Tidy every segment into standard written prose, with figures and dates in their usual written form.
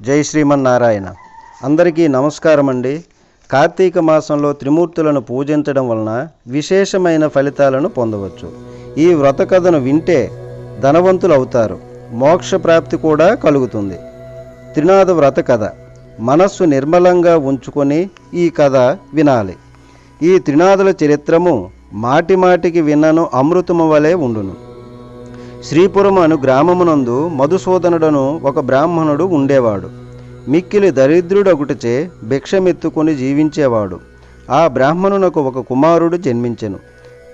జై శ్రీమన్నారాయణ. అందరికీ నమస్కారం అండి. కార్తీక మాసంలో త్రిమూర్తులను పూజించడం వలన విశేషమైన ఫలితాలను పొందవచ్చు. ఈ వ్రత కథను వింటే ధనవంతులు అవుతారు, మోక్ష ప్రాప్తి కూడా కలుగుతుంది. త్రినాద వ్రత కథ. మనస్సు నిర్మలంగా ఉంచుకొని ఈ కథ వినాలి. ఈ త్రినాదుల చరిత్రము మాటిమాటికి విన్నను అమృతము వలె ఉండును. శ్రీపురం అను గ్రామమునందు మధుసూదనుడను ఒక బ్రాహ్మణుడు ఉండేవాడు. మిక్కిలి దరిద్రుడొకటిచే భిక్షమెత్తుకొని జీవించేవాడు. ఆ బ్రాహ్మణునకు ఒక కుమారుడు జన్మించెను.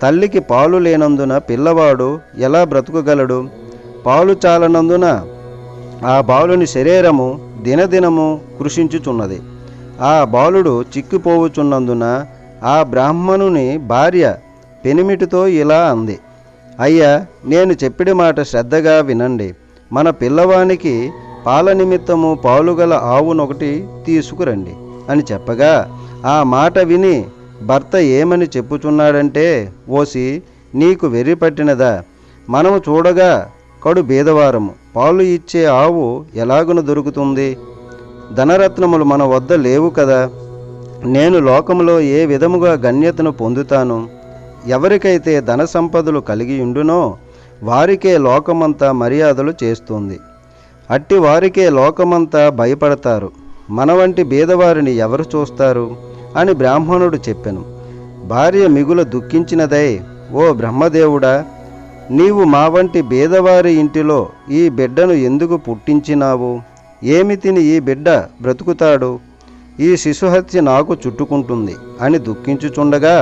తల్లికి పాలు లేనందున పిల్లవాడు ఎలా బ్రతుకగలడు? పాలు చాలనందున ఆ బాలుని శరీరము దినదినము కృషించుచున్నది. ఆ బాలుడు చిక్కిపోవుచున్నందున ఆ బ్రాహ్మణుని భార్య పెనిమిటితో ఇలా అంది: అయ్యా, నేను చెప్పిన మాట శ్రద్ధగా వినండి. మన పిల్లవానికి పాల నిమిత్తము పాలుగల ఆవునొకటి తీసుకురండి అని చెప్పగా, ఆ మాట విని భర్త ఏమని చెప్పుచున్నాడంటే, ఓసి, నీకు వెర్రి పట్టినదా? మనము చూడగా కడు బీదవారము, పాలు ఇచ్చే ఆవు ఎలాగున దొరుకుతుంది? ధనరత్నములు మన వద్ద లేవు కదా. నేను లోకములో ఏ విధముగా గణ్యతను పొందుతాను? ఎవరికైతే ధన సంపదలు కలిగి ఉండునో వారికే లోకమంతా మర్యాదలు చేస్తుంది. అట్టి వారికే లోకమంతా భయపడతారు. మన వంటి బీదవారిని ఎవరు చూస్తారు అని బ్రాహ్మణుడు చెప్పెను. భార్య మిగుల దుఃఖించినదై, ఓ బ్రహ్మదేవుడా, నీవు మా వంటి బీదవారి ఇంటిలో ఈ బిడ్డను ఎందుకు పుట్టించినావు? ఏమి తిని ఈ బిడ్డ బ్రతుకుతాడు? ఈ శిశుహత్య నాకు చుట్టుకుంటుంది అని దుఃఖించుచుండగా,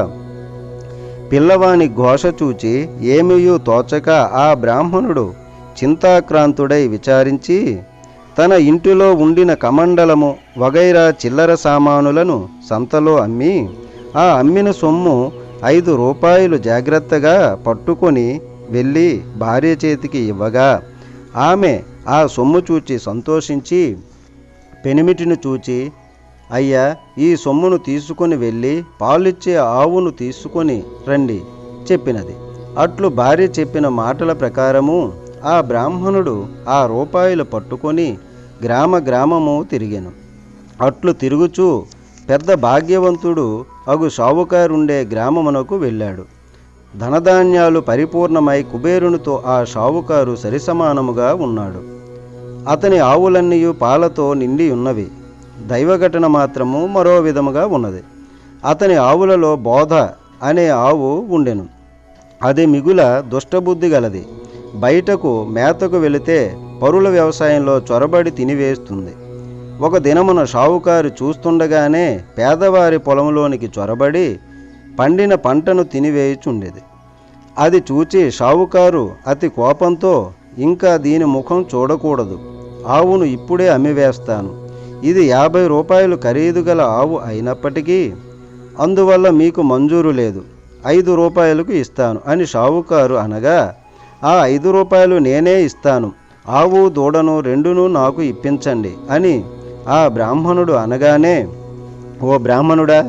పిల్లవాని ఘోష చూచి ఏమీయూ తోచక ఆ బ్రాహ్మణుడు చింతాక్రాంతుడై విచారించి తన ఇంటిలో ఉండిన కమండలము వగైరా చిల్లర సామానులను సంతలో అమ్మి ఆ అమ్మిన సొమ్ము 5 రూపాయలు జాగ్రత్తగా పట్టుకొని వెళ్ళి భార్య చేతికి ఇవ్వగా, ఆమె ఆ సొమ్ము చూచి సంతోషించి పెనిమిటిని చూచి, అయ్యా, ఈ సొమ్మును తీసుకొని వెళ్ళి పాలిచ్చే ఆవును తీసుకొని రండి చెప్పినది. అట్లు భార్య చెప్పిన మాటల ప్రకారము ఆ బ్రాహ్మణుడు ఆ రూపాయలు పట్టుకొని గ్రామము తిరిగెను. అట్లు తిరుగుచూ పెద్ద భాగ్యవంతుడు అగు షావుకారుండే గ్రామమునకు వెళ్ళాడు. ధనధాన్యాలు పరిపూర్ణమై కుబేరునితో ఆ షావుకారు సరిసమానముగా ఉన్నాడు. అతని ఆవులన్నీ పాలతో నిండి ఉన్నవి. దైవఘటన మాత్రము మరో విధముగా ఉన్నది. అతని ఆవులలో బోధ అనే ఆవు ఉండెను. అది మిగుల దుష్టబుద్ధి గలది. బయటకు మేతకు వెళితే పరుల వ్యవసాయంలో చొరబడి తినివేస్తుంది. ఒక దినమున షావుకారు చూస్తుండగానే పేదవారి పొలంలోనికి చొరబడి పండిన పంటను తినివేయుచుండేది. అది చూచి షావుకారు అతి కోపంతో, ఇంకా దీని ముఖం చూడకూడదు, ఆవును ఇప్పుడే అమ్మివేస్తాను. ఇది 50 రూపాయలు ఖరీదు గల ఆవు అయినప్పటికీ అందువల్ల మీకు మంజూరు లేదు, 5 రూపాయలకు ఇస్తాను అని షావుకారు అనగా, ఆ 5 రూపాయలు నేనే ఇస్తాను, ఆవు దూడను రెండును నాకు ఇప్పించండి అని ఆ బ్రాహ్మణుడు అనగానే, ఓ బ్రాహ్మణుడా,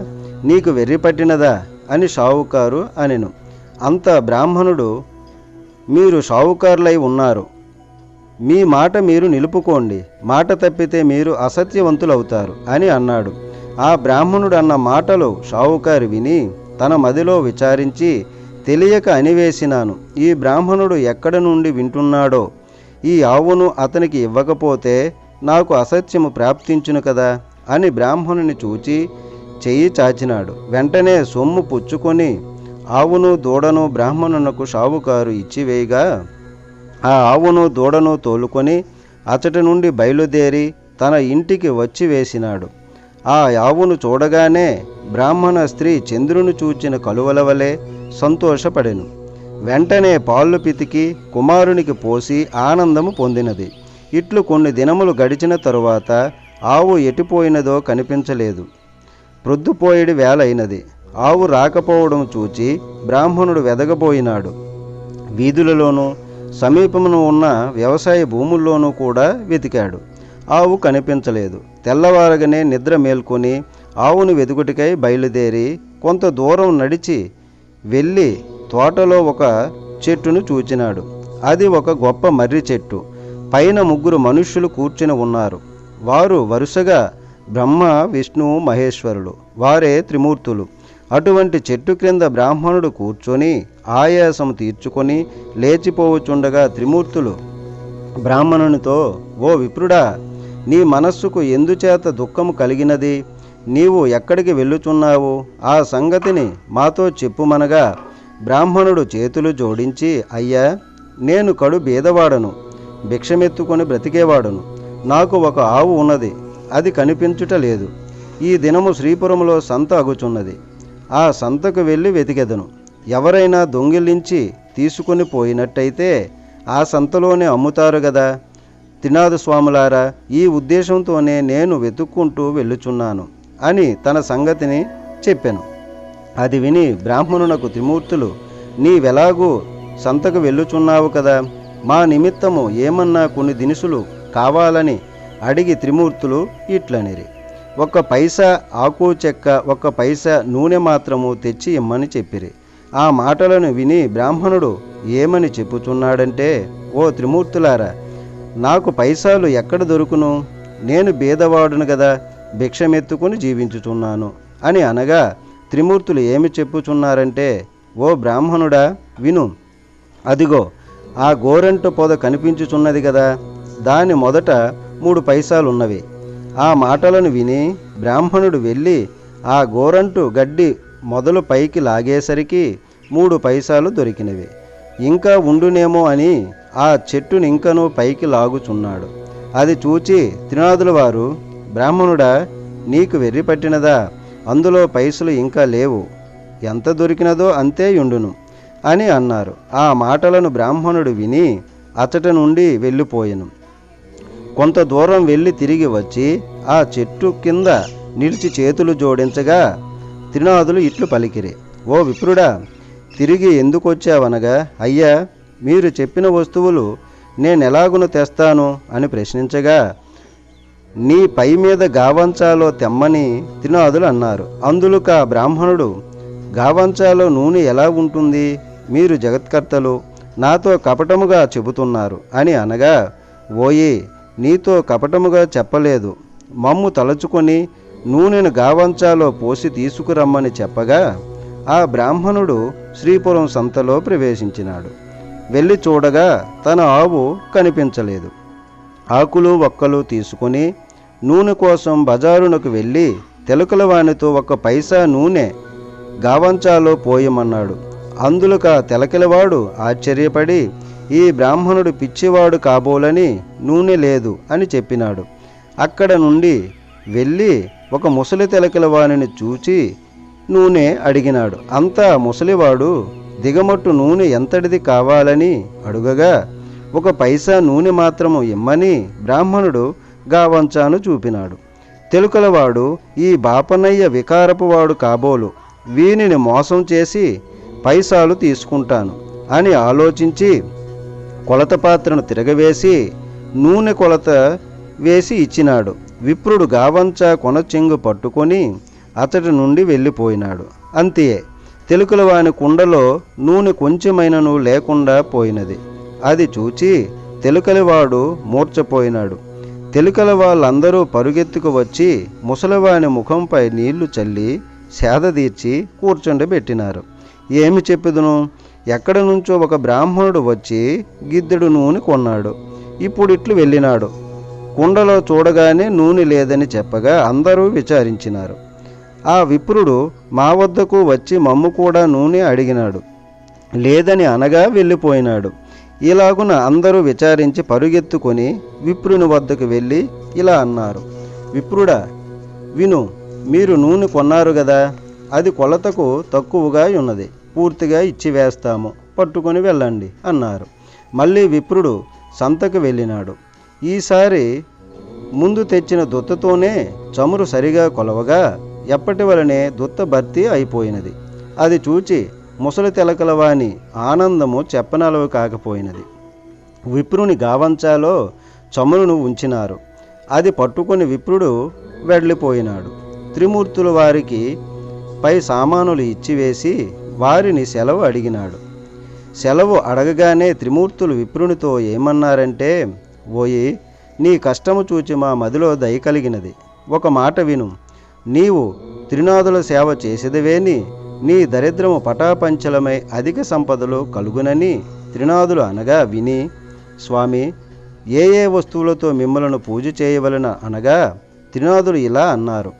నీకు వెర్రి పట్టినదా అని షావుకారు అనెను. అంత బ్రాహ్మణుడు, మీరు షావుకారులై ఉన్నారు, మీ మాట మీరు నిలుపుకోండి, మాట తప్పితే మీరు అసత్యవంతులవుతారు అని అన్నాడు. ఆ బ్రాహ్మణుడు అన్న మాటలు షావుకారు విని తన మదిలో విచారించి, తెలియక అనివేసినాను, ఈ బ్రాహ్మణుడు ఎక్కడ నుండి వింటున్నాడో, ఈ ఆవును అతనికి ఇవ్వకపోతే నాకు అసత్యము ప్రాప్తించును కదా అని బ్రాహ్మణుని చూచి చెయ్యి చాచినాడు. వెంటనే సొమ్ము పుచ్చుకొని ఆవును దూడను బ్రాహ్మణునకు షావుకారు ఇచ్చివేయగా, ఆ ఆవును దూడను తోలుకొని అచటి నుండి బయలుదేరి తన ఇంటికి వచ్చి వేసినాడు. ఆ ఆవును చూడగానే బ్రాహ్మణ స్త్రీ చంద్రుని చూచిన కలువల వలె సంతోషపడెను. వెంటనే పాళ్ళు పితికి కుమారునికి పోసి ఆనందము పొందినది. ఇట్లు కొన్ని దినములు గడిచిన తరువాత ఆవు ఎటుపోయినదో కనిపించలేదు. ప్రొద్దుపోయేడి వేలైనది. ఆవు రాకపోవడం చూచి బ్రాహ్మణుడు వెదగబోయినాడు. వీధులలోనూ సమీపమున ఉన్న వ్యవసాయ భూముల్లోనూ కూడా వెతికాడు. ఆవు కనిపించలేదు. తెల్లవారగానే నిద్ర మేల్కొని ఆవును వెతుకుటికై బయలుదేరి కొంత దూరం నడిచి వెళ్ళి తోటలో ఒక చెట్టును చూచినాడు. అది ఒక గొప్ప మర్రి చెట్టు. పైన 3 మనుష్యులు కూర్చుని ఉన్నారు. వారు వరుసగా బ్రహ్మ, విష్ణు, మహేశ్వరులు, వారే త్రిమూర్తులు. అటువంటి చెట్టు క్రింద బ్రాహ్మణుడు కూర్చొని ఆయాసం తీర్చుకొని లేచిపోవచుండగా త్రిమూర్తులు బ్రాహ్మణునితో, ఓ విప్రుడా, నీ మనస్సుకు ఎందుచేత దుఃఖము కలిగినది? నీవు ఎక్కడికి వెళ్ళుచున్నావు? ఆ సంగతిని మాతో చెప్పుమనగా బ్రాహ్మణుడు చేతులు జోడించి, అయ్యా, నేను కడు బీదవాడను, భిక్షమెత్తుకొని బ్రతికేవాడును. నాకు ఒక ఆవు ఉన్నది, అది కనిపించుట లేదు. ఈ దినము శ్రీపురములో సంత అగుచున్నది. ఆ సంతకు వెళ్ళి వెతికెదను. ఎవరైనా దొంగిలించి తీసుకుని పోయినట్టయితే ఆ సంతలోనే అమ్ముతారు గదా. త్రినాథ స్వాములారా, ఈ ఉద్దేశంతోనే నేను వెతుక్కుంటూ వెళ్ళుచున్నాను అని తన సంగతిని చెప్పెను. అది విని బ్రాహ్మణునకు త్రిమూర్తులు, నీవెలాగూ సంతకు వెళ్ళుచున్నావు కదా, మా నిమిత్తము ఏమన్నా కొన్ని దినుసులు కావాలని అడిగి త్రిమూర్తులు ఇట్లనిరి, 1 పైసా ఆకు చెక్క, 1 పైసా నూనె మాత్రము తెచ్చి ఇమ్మని చెప్పిరి. ఆ మాటలను విని బ్రాహ్మణుడు ఏమని చెప్పుచున్నాడంటే, ఓ త్రిమూర్తులారా, నాకు పైసాలు ఎక్కడ దొరుకును? నేను బీదవాడును గదా, భిక్షమెత్తుకుని జీవించుచున్నాను అని అనగా త్రిమూర్తులు ఏమి చెప్పుచున్నారంటే, ఓ బ్రాహ్మణుడా, విను. అదిగో ఆ గోరంటు పొద కనిపించుచున్నది గదా, దాని మొదట 3 పైసాలున్నవి. ఆ మాటలను విని బ్రాహ్మణుడు వెళ్ళి ఆ గోరంటు గడ్డి మొదలు పైకి లాగేసరికి 3 పైసాలు దొరికినవి. ఇంకా ఉండునేమో అని ఆ చెట్టుని ఇంకనూ పైకి లాగుచున్నాడు. అది చూచి త్రినాథుల వారు, బ్రాహ్మణుడా, నీకు వెర్రి పట్టినదా? అందులో పైసలు ఇంకా లేవు, ఎంత దొరికినదో అంతే యుండును అని అన్నారు. ఆ మాటలను బ్రాహ్మణుడు విని అతట నుండి వెళ్ళిపోయెను. కొంత దూరం వెళ్ళి తిరిగి వచ్చి ఆ చెట్టు కింద నిలిచి చేతులు జోడించగా త్రినాథులు ఇట్లు పలికిరి, ఓ విప్రుడా, తిరిగి ఎందుకు వచ్చావనగా, అయ్యా, మీరు చెప్పిన వస్తువులు నేనెలాగున తెస్తాను అని ప్రశ్నించగా, నీ పై మీద గావంచాలో తెమ్మని త్రినాథులు అన్నారు. అందులోక బ్రాహ్మణుడు, గావంచాలో నూనె ఎలా ఉంటుంది? మీరు జగత్కర్తలు, నాతో కపటముగా చెబుతున్నారు అని అనగా, ఓయి, నీతో కపటముగా చెప్పలేదు, మమ్ము తలచుకొని నూనెను గావంచాలో పోసి తీసుకురమ్మని చెప్పగా ఆ బ్రాహ్మణుడు శ్రీపురం సంతలో ప్రవేశించినాడు. వెళ్ళి చూడగా తన ఆవు కనిపించలేదు. ఆకులు ఒక్కలు తీసుకొని నూనె కోసం బజారునకు వెళ్ళి తెలకల వానితో 1 పైసా నూనె గావంచాలో పోయమన్నాడు. అందులోక తెలకలవాడు ఆశ్చర్యపడి, ఈ బ్రాహ్మణుడు పిచ్చివాడు కాబోలని నూనె లేదు అని చెప్పినాడు. అక్కడ నుండి వెళ్ళి ఒక ముసలి తెలకల వానిని చూచి నూనె అడిగినాడు. అంతా ముసలివాడు దిగమట్టు నూనె ఎంతటిది కావాలని అడుగగా 1 పైసా నూనె మాత్రము ఇమ్మని బ్రాహ్మణుడు గావంచాను చూపినాడు. తెలకలవాడు, ఈ బాపనయ్య వికారపువాడు కాబోలు, వీనిని మోసం చేసి పైసాలు తీసుకుంటాను అని ఆలోచించి కొలత పాత్రను తిరగవేసి నూనె కొలత వేసి ఇచ్చినాడు. విప్రుడు గావంచా కొనచెంగు పట్టుకొని అతడి నుండి వెళ్ళిపోయినాడు. అంతే, తెలకలవాని కుండలో నూనె కొంచెమైనను లేకుండా పోయినది. అది చూచి తెలకలవాడు మూర్చపోయినాడు. తెలకల వాళ్ళందరూ పరుగెత్తుకు వచ్చి ముసలివాని ముఖంపై నీళ్లు చల్లి సేదదీర్చి కూర్చుండబెట్టినారు. ఏమి చెప్పుదును? ఎక్కడి నుంచో ఒక బ్రాహ్మణుడు వచ్చి గిద్దెడు నూనె కొన్నాడు. ఇప్పుడు ఇట్లు వెళ్ళినాడు. కుండలో చూడగానే నూనె లేదని చెప్పగా అందరూ విచారించినారు. ఆ విప్రుడు మా వద్దకు వచ్చి మమ్ము కూడా నూనె అడిగినాడు. లేదని అనగా వెళ్ళిపోయినాడు. ఇలాగున అందరూ విచారించి పరుగెత్తుకొని విప్రుని వద్దకు వెళ్ళి ఇలా అన్నారు, విప్రుడా, విను, మీరు నూనె కొన్నారు గదా, అది కొలతకు తక్కువగా ఉన్నది, పూర్తిగా ఇచ్చివేస్తాము, పట్టుకొని వెళ్ళండి అన్నారు. మళ్ళీ విప్రుడు సంతకు వెళ్ళినాడు. ఈసారి ముందు తెచ్చిన దుత్తతోనే చమురు సరిగా కొలవగా ఎప్పటి వలనే దుత్త భర్తీ అయిపోయినది. అది చూచి ముసలి తెలకలవాని ఆనందము చెప్పనలవి కాకపోయినది. విప్రుని గావంచాలో చమురును ఉంచినారు. అది పట్టుకొని విప్రుడు వెళ్ళిపోయినాడు. త్రిమూర్తుల వారికి పై సామానులు ఇచ్చివేసి వారిని సెలవు అడిగినాడు. సెలవు అడగగానే త్రిమూర్తులు విప్రునితో ఏమన్నారంటే, ఓయి, నీ కష్టము చూచి మా మదిలో దయ కలిగినది. ఒక మాట విను, నీవు త్రినాదుల సేవ చేసేదివేని నీ దరిద్రము పటాపంచలమై అధిక సంపదలు కలుగునని త్రినాదులు అనగా విని, స్వామి, ఏ ఏ వస్తువులతో మిమ్మలను పూజ చేయవలన అనగా త్రినాదులు ఇలా అన్నారు,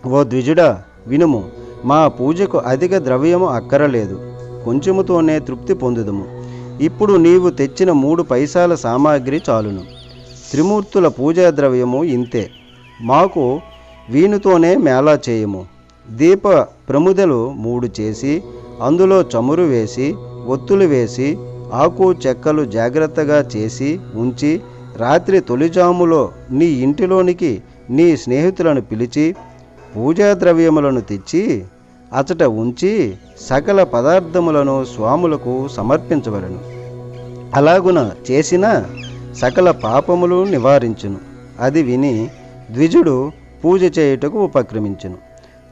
ఓ ద్విజుడా, వినుము, మా పూజకు అధిక ద్రవ్యము అక్కరలేదు, కొంచెముతోనే తృప్తి పొందుదుము. ఇప్పుడు నీవు తెచ్చిన 3 పైసాల సామాగ్రి చాలును. త్రిమూర్తుల పూజా ద్రవ్యము ఇంతే. మాకు వీనుతోనే మేళా చేయము. దీప ప్రముదలు 3 చేసి అందులో చమురు వేసి ఒత్తులు వేసి ఆకు చెక్కలు జాగ్రత్తగా చేసి ఉంచి రాత్రి తొలిజాములో నీ ఇంటిలోనికి నీ స్నేహితులను పిలిచి పూజా ద్రవ్యములను తెచ్చి అచట ఉంచి సకల పదార్థములను స్వాములకు సమర్పించవలను. అలాగున చేసిన సకల పాపములు నివారించును. అది విని ద్విజుడు పూజ చేయుటకు ఉపక్రమించును.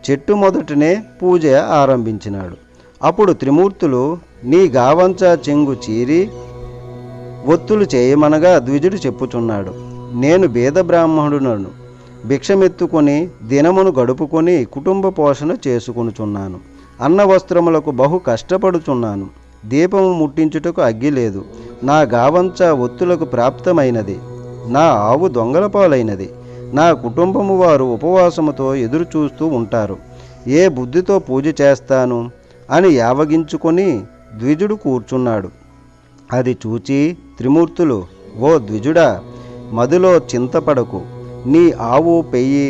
చెట్టు మొదటనే పూజ ఆరంభించినాడు. అప్పుడు త్రిమూర్తులు నీ గావంచా చెంగు చీరి ఒత్తులు చేయమనగా ద్విజుడు చెప్పుచున్నాడు, నేను బేద బ్రాహ్మణులను భిక్షమెత్తుకొని దినమును గడుపుకొని కుటుంబ పోషణ చేసుకొనుచున్నాను. అన్న వస్త్రములకు బహు కష్టపడుచున్నాను. దీపము ముట్టించుటకు అగ్గి లేదు. నా గావంచ ఒత్తులకు ప్రాప్తమైనది. నా ఆవు దొంగల పాలైనది. నా కుటుంబము వారు ఉపవాసముతో ఎదురు చూస్తూ ఉంటారు. ఏ బుద్ధితో పూజ చేస్తాను అని యావగించుకొని ద్విజుడు కూర్చున్నాడు. అది చూచి త్రిమూర్తులు, ఓ ద్విజుడా, మదిలో చింతపడకు, నీ ఆవు పెయ్యి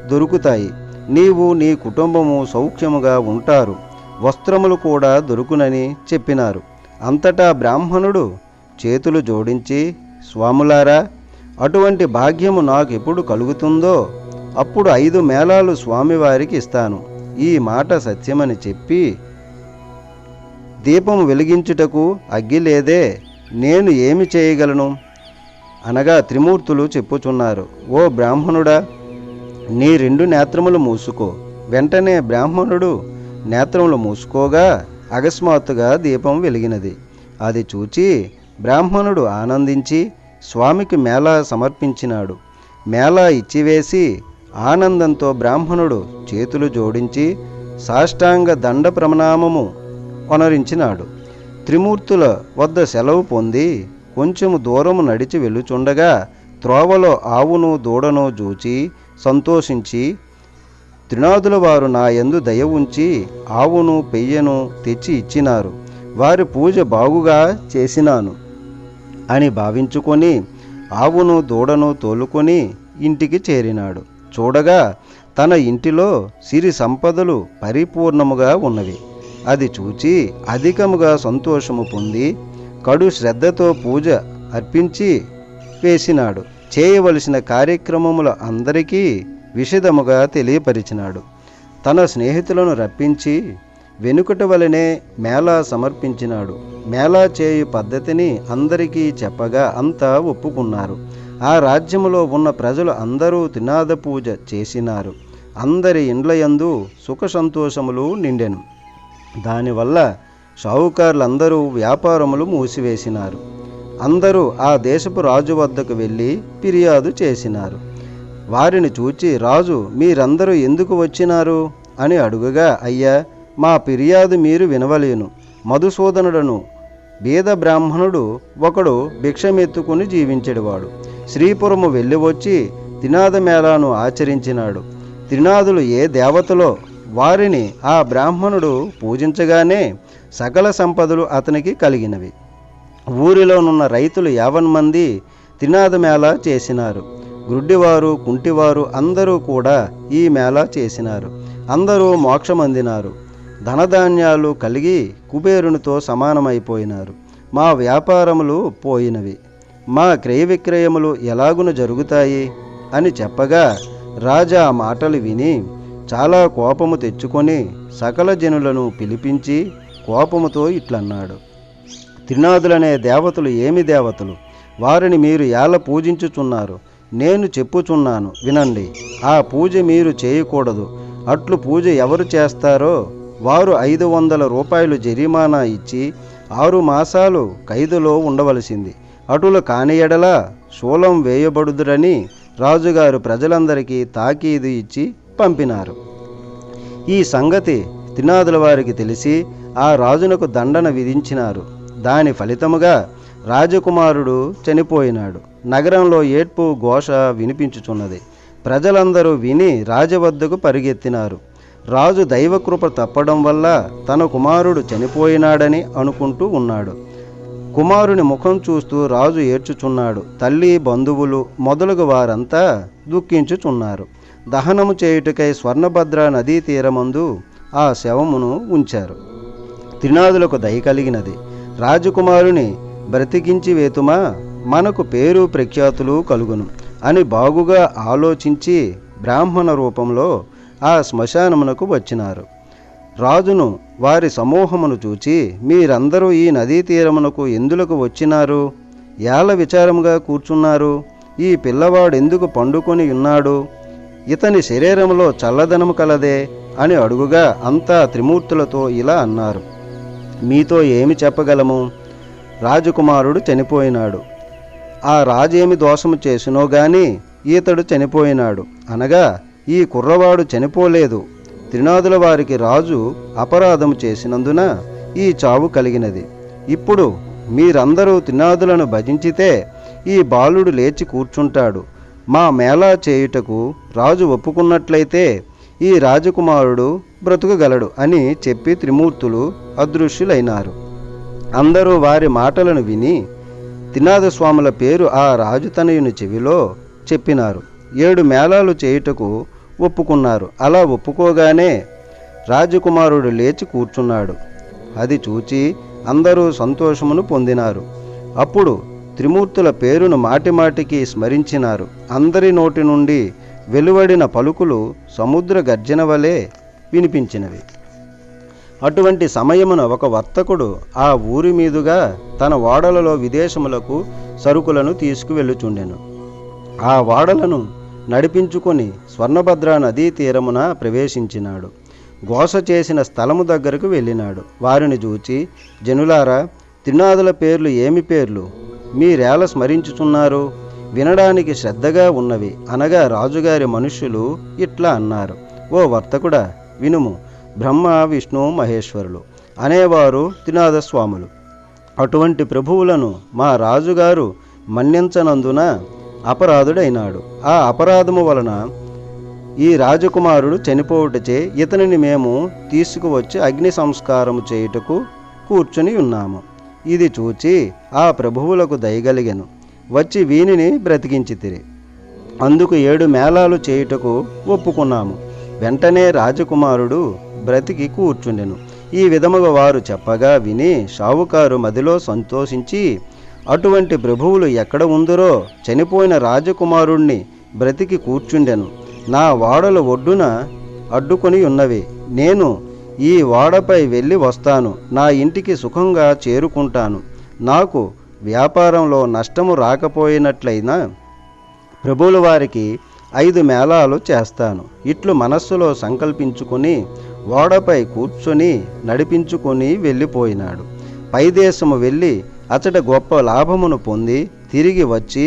దొరుకుతాయి. నీవు నీ కుటుంబము సౌఖ్యముగా ఉంటారు. వస్త్రములు కూడా దొరుకునని చెప్పినారు. అంతటా బ్రాహ్మణుడు చేతులు జోడించి, స్వాములారా, అటువంటి భాగ్యము నాకు ఎప్పుడు కలుగుతుందో అప్పుడు 5 మేళాలు స్వామివారికి ఇస్తాను. ఈ మాట సత్యమని చెప్పి, దీపము వెలిగించుటకు అగ్గి లేదే, నేను ఏమి చేయగలను అనగా త్రిమూర్తులు చెప్పుచున్నారు, ఓ బ్రాహ్మణుడా, నీ 2 నేత్రములు మూసుకో. వెంటనే బ్రాహ్మణుడు నేత్రములు మూసుకోగా అకస్మాత్తుగా దీపం వెలిగినది. అది చూచి బ్రాహ్మణుడు ఆనందించి స్వామికి మేళా సమర్పించినాడు. మేళా ఇచ్చివేసి ఆనందంతో బ్రాహ్మణుడు చేతులు జోడించి సాష్టాంగ దండ ప్రణామము కొనరించినాడు. త్రిమూర్తుల వద్ద సెలవు పొంది కొంచెము దూరము నడిచి వెళ్ళుచుండగా త్రోవలో ఆవును దూడను చూచి సంతోషించి, త్రినాదుల వారు నా యందు దయ ఉంచి ఆవును పెయ్యను తెచ్చి ఇచ్చినారు. వారి పూజ బాగుగా చేసినాను అని భావించుకొని ఆవును దూడను తోలుకొని ఇంటికి చేరినాడు. చూడగా తన ఇంటిలో సిరి సంపదలు పరిపూర్ణముగా ఉన్నవి. అది చూచి అధికముగా సంతోషము పొంది కడు శ్రద్ధతో పూజ అర్పించి వేసినాడు. చేయవలసిన కార్యక్రమముల అందరికీ విశదముగా తెలియపరిచినాడు. తన స్నేహితులను రప్పించి వెనుకటి వలనే మేళా సమర్పించినాడు. మేళా చేయు పద్ధతిని అందరికీ చెప్పగా అంతా ఒప్పుకున్నారు. ఆ రాజ్యములో ఉన్న ప్రజలు అందరూ త్రినాద పూజ చేసినారు. అందరి ఇండ్లయందు సుఖ సంతోషములు నిండెను. దానివల్ల షావుకారులందరూ వ్యాపారములు మూసివేసినారు. అందరూ ఆ దేశపు రాజు వద్దకు వెళ్ళి ఫిర్యాదు చేసినారు. వారిని చూచి రాజు, మీరందరూ ఎందుకు వచ్చినారు అని అడుగగా, అయ్యా, మా ఫిర్యాదు మీరు వినవలేను. మధుసూదనుడను బీద బ్రాహ్మణుడు ఒకడు భిక్షమెత్తుకుని జీవించేవాడు. శ్రీపురము వెళ్ళి వచ్చి త్రినాద మేళాను ఆచరించినాడు. త్రినాదులు ఏ దేవతలో వారిని ఆ బ్రాహ్మణుడు పూజించగానే సకల సంపదలు అతనికి కలిగినవి. ఊరిలోనున్న రైతులు 50 మంది త్రినాద మేళా చేసినారు. గ్రుడ్డివారు, కుంటివారు అందరూ కూడా ఈ మేళా చేసినారు. అందరూ మోక్షమందినారు. ధనధాన్యాలు కలిగి కుబేరునితో సమానమైపోయినారు. మా వ్యాపారములు పోయినవి. మా క్రయ విక్రయములు ఎలాగున జరుగుతాయి అని చెప్పగా రాజా ఆ మాటలు విని చాలా కోపము తెచ్చుకొని సకల జనులను పిలిపించి కోపముతో ఇట్లన్నాడు, త్రినాదులనే దేవతలు ఏమి దేవతలు? వారిని మీరు ఎలా పూజించుచున్నారు? నేను చెప్పుచున్నాను వినండి. ఆ పూజ మీరు చేయకూడదు. అట్లు పూజ ఎవరు చేస్తారో వారు 500 రూపాయలు జరిమానా ఇచ్చి 6 మాసాలు ఖైదులో ఉండవలసింది. అటులు కాని ఎడల శూలం వేయబడుదురని రాజుగారు ప్రజలందరికీ తాకీదు ఇచ్చి పంపినారు. ఈ సంగతి త్రినాదుల వారికి తెలిసి ఆ రాజునకు దండన విధించినారు. దాని ఫలితముగా రాజకుమారుడు చనిపోయినాడు. నగరంలో ఏడ్పు ఘోష వినిపించుచున్నది. ప్రజలందరూ విని రాజవద్దకు పరిగెత్తినారు. రాజు దైవకృప తప్పడం వల్ల తన కుమారుడు చనిపోయినాడని అనుకుంటూ ఉన్నాడు. కుమారుని ముఖం చూస్తూ రాజు ఏడ్చుచున్నాడు. తల్లి, బంధువులు మొదలగు వారంతా దుఃఖించుచున్నారు. దహనము చేయుటకై స్వర్ణభద్ర నదీ తీరమందు ఆ శవమును ఉంచారు. త్రినాదులకు దయ కలిగినది. రాజకుమారుని బ్రతికించి వేతుమా, మనకు పేరు ప్రఖ్యాతులు కలుగును అని బాగుగా ఆలోచించి బ్రాహ్మణ రూపంలో ఆ శ్మశానమునకు వచ్చినారు. రాజును వారి సమూహమును చూచి, మీరందరూ ఈ నదీ తీరమునకు ఎందులకు వచ్చినారు? ఏల విచారముగా కూర్చున్నారు? ఈ పిల్లవాడు ఎందుకు పండుకొని ఉన్నాడు? ఇతని శరీరంలో చల్లదనము కలదే అని అడుగుగా అంతా త్రిమూర్తులతో ఇలా అన్నారు. మీతో ఏమి చెప్పగలము? రాజకుమారుడు చనిపోయినాడు. ఆ రాజేమి దోషము చేసినో గాని ఈతడు చనిపోయినాడు అనగా ఈ కుర్రవాడు చనిపోలేదు. త్రినాదుల వారికి రాజు అపరాధము చేసినందున ఈ చావు కలిగినది. ఇప్పుడు మీరందరూ త్రినాదులను భజించితే ఈ బాలుడు లేచి కూర్చుంటాడు. మా మేళా చేయుటకు రాజు ఒప్పుకున్నట్లయితే ఈ రాజకుమారుడు బ్రతుకగలడు అని చెప్పి త్రిమూర్తులు అదృశ్యులైనారు. అందరూ వారి మాటలను విని త్రినాథస్వాముల పేరు ఆ రాజుతనయుని చెవిలో చెప్పినారు. 7 మేళాలు చేయుటకు ఒప్పుకున్నారు. అలా ఒప్పుకోగానే రాజకుమారుడు లేచి కూర్చున్నాడు. అది చూచి అందరూ సంతోషమును పొందినారు. అప్పుడు త్రిమూర్తుల పేరును మాటిమాటికి స్మరించినారు. అందరి నోటి నుండి వెలువడిన పలుకులు సముద్ర గర్జన వలె వినిపించినవి. అటువంటి సమయమున ఒక వర్తకుడు ఆ ఊరి మీదుగా తన ఓడలలో విదేశములకు సరుకులను తీసుకువెళ్ళుచుండెను. ఆ ఓడలను నడిపించుకొని స్వర్ణభద్ర నదీ తీరమున ప్రవేశించినాడు. ఘోష చేసిన స్థలము దగ్గరకు వెళ్ళినాడు. వారిని చూచి, జనులారా, త్రినాదుల పేర్లు ఏమి పేర్లు? మీరేల స్మరించుచున్నారు? వినడానికి శ్రద్ధగా ఉన్నవి అనగా రాజుగారి మనుష్యులు ఇట్లా అన్నారు. ఓ వర్తకుడా, వినుము. బ్రహ్మ, విష్ణు, మహేశ్వరులు అనేవారు త్రినాథస్వాములు. అటువంటి ప్రభువులను మా రాజుగారు మన్నించనందున అపరాధుడైనాడు. ఆ అపరాధము వలన ఈ రాజకుమారుడు చనిపోవుటచే ఇతనిని మేము తీసుకువచ్చి అగ్ని సంస్కారము చేయుటకు కూర్చుని ఉన్నాము. ఇది చూచి ఆ ప్రభువులకు దయగలిగెను. వచ్చి వీనిని బ్రతికించితిరి. అందుకు 7 మేళాలు చేయుటకు ఒప్పుకున్నాము. వెంటనే రాజకుమారుడు బ్రతికి కూర్చుండెను. ఈ విధముగా వారు చెప్పగా విని షావుకారు మదిలో సంతోషించి, అటువంటి ప్రభువులు ఎక్కడ ఉందరో చనిపోయిన రాజకుమారుణ్ణి బ్రతికి కూర్చుండెను. నా ఓడలు ఒడ్డున అడ్డుకొని ఉన్నవి. నేను ఈ ఓడపై వెళ్ళి వస్తాను. నా ఇంటికి సుఖంగా చేరుకుంటాను. నాకు వ్యాపారంలో నష్టము రాకపోయినట్లయినా ప్రభువుల వారికి 5 మేళాలు చేస్తాను. ఇట్లు మనస్సులో సంకల్పించుకొని ఓడపై కూర్చొని నడిపించుకొని వెళ్ళిపోయినాడు. పైదేశము వెళ్ళి అచట గొప్ప లాభమును పొంది తిరిగి వచ్చి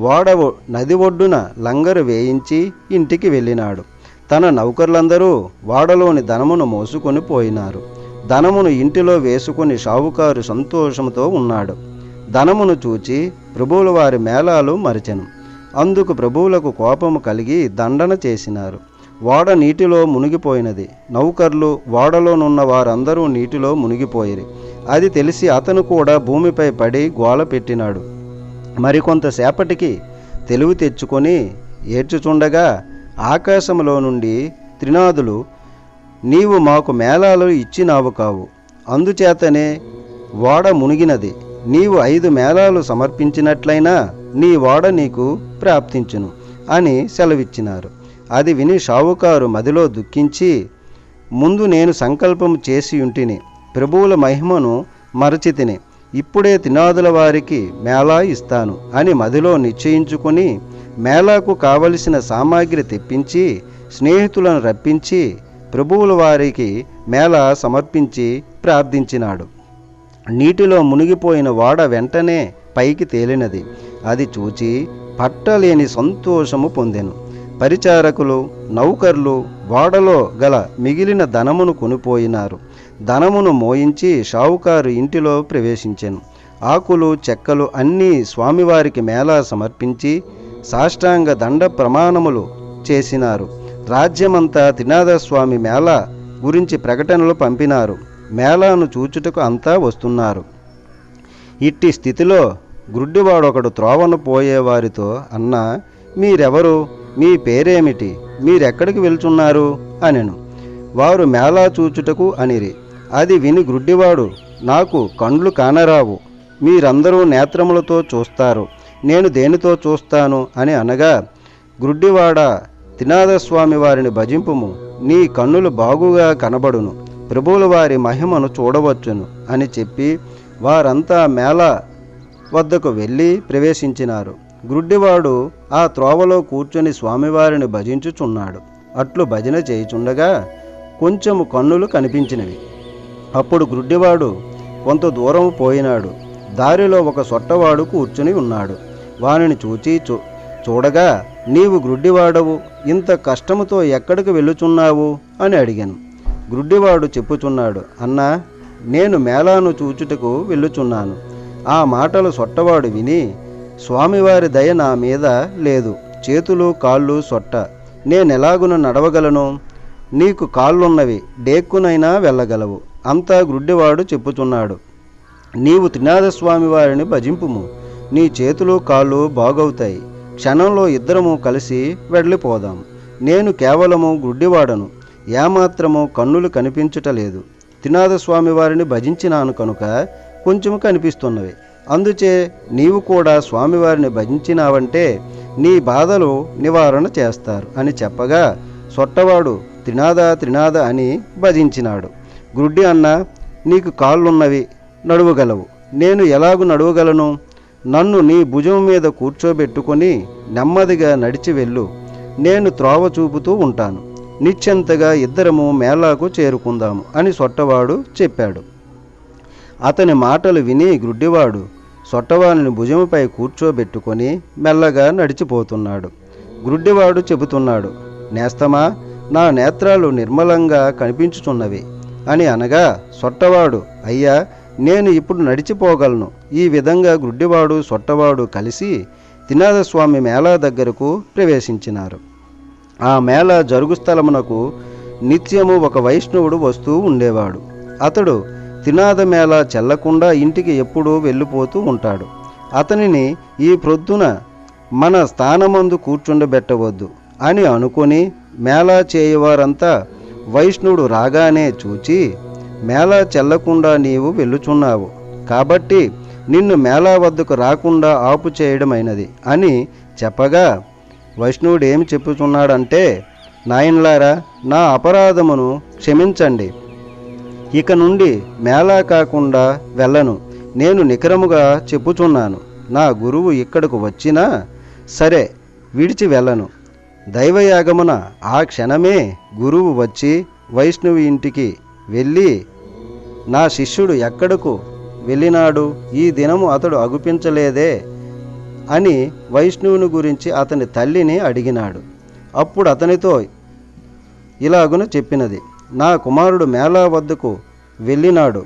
ఓడ నది ఒడ్డున లంగరు వేయించి ఇంటికి వెళ్ళినాడు. తన నౌకర్లందరూ ఓడలోని ధనమును మోసుకొని పోయినారు. ధనమును ఇంటిలో వేసుకొని షావుకారు సంతోషముతో ఉన్నాడు. ధనమును చూచి ప్రభువుల వారి మేళాలు మరిచెను. అందుకు ప్రభువులకు కోపము కలిగి దండన చేసినారు. ఓడ నీటిలో మునిగిపోయినది. నౌకర్లు, ఓడలోనున్న వారందరూ నీటిలో మునిగిపోయిరి. అది తెలిసి అతను కూడా భూమిపై పడి గోల పెట్టినాడు. మరికొంతసేపటికి తెలివి తెచ్చుకొని ఏడ్చుచుండగా ఆకాశములో నుండి త్రినాదులు, నీవు మాకు మేళాలు ఇచ్చినావు కావు, అందుచేతనే ఓడ మునిగినది. నీవు 5 మేళాలు సమర్పించినట్లయినా నీ ఓడ నీకు ప్రాప్తించును అని సెలవిచ్చినారు. అది విని షావుకారు మదిలో దుఃఖించి, ముందు నేను సంకల్పము చేసి ఉంటిని, ప్రభువుల మహిమను మరచితిని. ఇప్పుడే త్రినాదుల వారికి మేళా ఇస్తాను అని మదిలో నిశ్చయించుకొని మేళాకు కావలసిన సామాగ్రి తెప్పించి స్నేహితులను రప్పించి ప్రభువుల వారికి మేళా సమర్పించి ప్రార్థించినాడు. నీటిలో మునిగిపోయిన ఓడ వెంటనే పైకి తేలినది. అది చూచి పట్టలేని సంతోషము పొందెను. పరిచారకులు, నౌకర్లు ఓడలో గల మిగిలిన ధనమును కొనిపోయినారు. ధనమును మోయించి షావుకారు ఇంటిలో ప్రవేశించెను. ఆకులు చెక్కలు అన్నీ స్వామివారికి మేళా సమర్పించి సాష్టాంగ దండ ప్రమాణములు చేసినారు. రాజ్యమంతా త్రినాథస్వామి మేళా గురించి ప్రకటనలు పంపినారు. మేళాను చూచుటకు అంతా వస్తున్నారు. ఇట్టి స్థితిలో గ్రుడ్డివాడొకడు త్రోవను పోయేవారితో, అన్నా, మీరెవరు? మీ పేరేమిటి? మీరెక్కడికి వెళ్తున్నారు అనెను. వారు మేళా చూచుటకు అనిరి. అది విని గ్రుడ్డివాడు, నాకు కండ్లు కానరావు, మీరందరూ నేత్రములతో చూస్తారు, నేను దేనితో చూస్తాను అని అనగా, గ్రుడ్డివాడ, త్రినాథస్వామి వారిని భజింపుము, నీ కన్నులు బాగుగా కనబడును, ప్రభువుల వారి మహిమను చూడవచ్చును అని చెప్పి వారంతా మేళా వద్దకు వెళ్ళి ప్రవేశించినారు. గ్రుడ్డివాడు ఆ త్రోవలో కూర్చొని స్వామివారిని భజించుచున్నాడు. అట్లు భజన చేయుచుండగా కొంచెము కన్నులు కనిపించినవి. అప్పుడు గ్రుడ్డివాడు కొంత దూరం పోయినాడు. దారిలో ఒక సొట్టవాడు కూర్చుని ఉన్నాడు. వానిని చూచి చూడగా, నీవు గ్రుడ్డివాడవు, ఇంత కష్టముతో ఎక్కడికి వెళ్ళుచున్నావు అని అడిగాను. గ్రుడ్డివాడు చెప్పుచున్నాడు, అన్నా, నేను మేళాను చూచుటకు వెళ్ళుచున్నాను. ఆ మాటలు సొట్టవాడు విని, స్వామివారి దయ నా మీద లేదు, చేతులు కాళ్ళు సొట్ట, నేనెలాగున నడవగలను? నీకు కాళ్ళున్నవి, డేక్కునైనా వెళ్ళగలవు. అంతా గ్రుడ్డివాడు చెప్పుచున్నాడు. నీవు త్రినాథస్వామి వారిని భజింపుము, నీ చేతులు కాళ్ళు బాగవుతాయి. క్షణంలో ఇద్దరము కలిసి వెళ్ళిపోదాం. నేను కేవలము గ్రుడ్డివాడను, ఏమాత్రము కన్నులు కనిపించుటలేదు. త్రినాథస్వామి వారిని భజించినాను కనుక కొంచెము కనిపిస్తున్నవి. అందుచే నీవు కూడా స్వామివారిని భజించినావంటే నీ బాధలు నివారణ చేస్తారు అని చెప్పగా, సొట్టవాడు త్రినాథ త్రినాథ అని భజించినాడు. గ్రుడ్డి అన్న, నీకు కాళ్ళున్నవి, నడువగలవు, నేను ఎలాగు నడువగలను? నన్ను నీ భుజం మీద కూర్చోబెట్టుకొని నెమ్మదిగా నడిచి వెళ్ళు, నేను త్రోవ చూపుతూ ఉంటాను. నిశ్చంతగా ఇద్దరము మేళాకు చేరుకుందాము అని సొట్టవాడు చెప్పాడు. అతని మాటలు విని గ్రుడ్డివాడు సొట్టవాడిని భుజముపై కూర్చోబెట్టుకొని మెల్లగా నడిచిపోతున్నాడు. గ్రుడ్డివాడు చెబుతున్నాడు, నేస్తమా, నా నేత్రాలు నిర్మలంగా కనిపించుచున్నవి అని అనగా, సొట్టవాడు, అయ్యా, నేను ఇప్పుడు నడిచిపోగలను. ఈ విధంగా గ్రుడ్డివాడు సొట్టవాడు కలిసి త్రినాథస్వామి మేళా దగ్గరకు ప్రవేశించినారు. ఆ మేళా జరుగు స్థలమునకు నిత్యము ఒక వైష్ణవుడు వస్తూ ఉండేవాడు. అతడు త్రినాథ మేళా చెల్లకుండా ఇంటికి ఎప్పుడూ వెళ్ళిపోతూ ఉంటాడు. అతనిని ఈ ప్రొద్దున మన స్థానమందు కూర్చుండబెట్టవద్దు అని అనుకొని మేళా చేయవారంతా వైష్ణవుడు రాగానే చూచి, మేళా చెల్లకుండా నీవు వెళ్ళుచున్నావు కాబట్టి నిన్ను మేళా వద్దకు రాకుండా ఆపు చేయడమైనది అని చెప్పగా, వైష్ణవుడు ఏమి చెప్పుచున్నాడంటే, నాయనలారా, నా అపరాధమును క్షమించండి, ఇక నుండి మేళా కాకుండా వెళ్ళను. నేను నికరముగా చెప్పుచున్నాను, నా గురువు ఇక్కడకు వచ్చినా సరే విడిచి వెళ్ళను. దైవయాగమున ఆ క్షణమే గురువు వచ్చి వైష్ణవి ఇంటికి వెళ్ళి, నా శిష్యుడు ఎక్కడకు వెళ్ళినాడు, ఈ దినము అతడు అగుపించలేదే అని వైష్ణవుని గురించి అతని తల్లిని అడిగినాడు. అప్పుడు అతనితో ఇలాగున చెప్పినది, నా కుమారుడు మేళా వద్దకు వెళ్ళినాడు.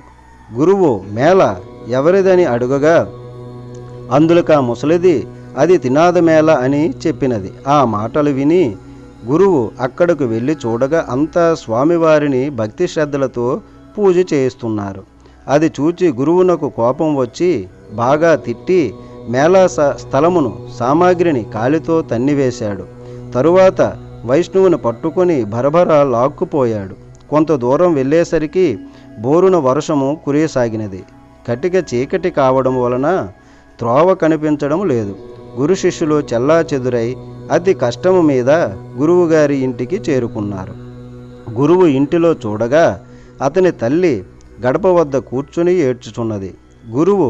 గురువు మేళా ఎవరిదని అడుగగా, అందులకా ముసలిది, అది త్రినాథ మేళ అని చెప్పినది. ఆ మాటలు విని గురువు అక్కడకు వెళ్ళి చూడగా అంతా స్వామివారిని భక్తి శ్రద్ధలతో పూజ చేయిస్తున్నారు. అది చూచి గురువునకు కోపం వచ్చి బాగా తిట్టి మేళా స్థలమును సామాగ్రిని కాలితో తన్నివేశాడు. తరువాత వైష్ణవుని పట్టుకొని భరభర లాక్కుపోయాడు. కొంత దూరం వెళ్ళేసరికి బోరున వర్షము కురియసాగినది. కటిక చీకటి కావడం వలన త్రోవ కనిపించడం లేదు. గురు శిష్యులు చెల్లా చెదురై అతి కష్టము మీద గురువుగారి ఇంటికి చేరుకున్నారు. గురువు ఇంటిలో చూడగా అతని తల్లి గడప వద్ద కూర్చుని ఏడ్చుచున్నది. గురువు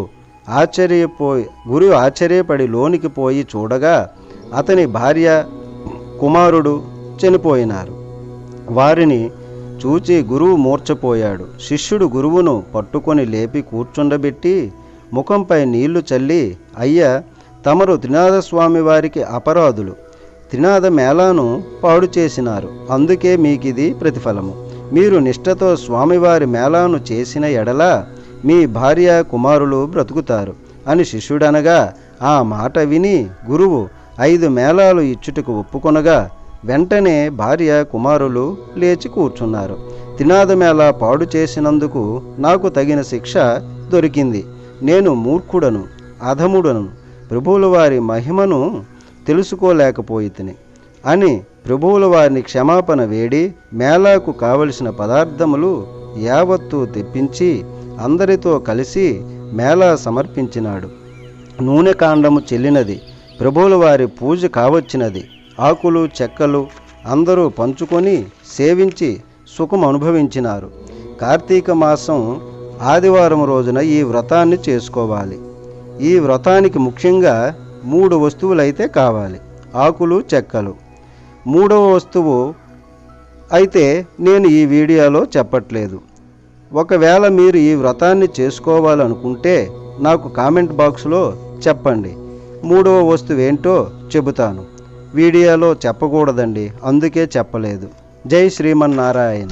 ఆశ్చర్యపడి లోనికి పోయి చూడగా అతని భార్య కుమారుడు చనిపోయినారు. వారిని చూచి గురువు మూర్ఛపోయాడు. శిష్యుడు గురువును పట్టుకొని లేపి కూర్చుండబెట్టి ముఖంపై నీళ్లు చల్లి, అయ్యా, తమరు త్రినాథ స్వామి వారికి అపరాధులు, త్రినాథ మేళాను పాడు చేసినారు, అందుకే మీకిది ప్రతిఫలము. మీరు నిష్ఠతో స్వామివారి మేళాను చేసిన ఎడల మీ భార్య కుమారులు బ్రతుకుతారు అని శిష్యుడనగా, ఆ మాట విని గురువు 5 మేళాలు ఇచ్చుటకు ఒప్పుకొనగా వెంటనే భార్య కుమారులు లేచి కూర్చున్నారు. త్రినాథమేళ పాడు చేసినందుకు నాకు తగిన శిక్ష దొరికింది. నేను మూర్ఖుడను, అధముడను, ప్రభువుల వారి మహిమను తెలుసుకోలేకపోయితిని అని ప్రభువుల వారిని క్షమాపణ వేడి, మేళాకు కావలసిన పదార్థములు యావత్తు తెప్పించి అందరితో కలిసి మేళా సమర్పించినాడు. నూనె కాండము చెల్లినది, ప్రభువుల వారి పూజ కావచ్చినది. ఆకులు చెక్కలు అందరూ పంచుకొని సేవించి సుఖం అనుభవించినారు. కార్తీక మాసం ఆదివారం రోజున ఈ వ్రతాన్ని చేసుకోవాలి. ఈ వ్రతానికి ముఖ్యంగా 3 వస్తువులైతే కావాలి. ఆకులు చెక్కలు. 3వ వస్తువు అయితే నేను ఈ వీడియోలో చెప్పట్లేదు. ఒకవేళ మీరు ఈ వ్రతాన్ని చేసుకోవాలనుకుంటే నాకు కామెంట్ బాక్స్లో చెప్పండి. 3వ వస్తువు ఏంటో చెబుతాను. వీడియోలో చెప్పకూడదండి, అందుకే చెప్పలేదు. జై శ్రీమన్నారాయణ.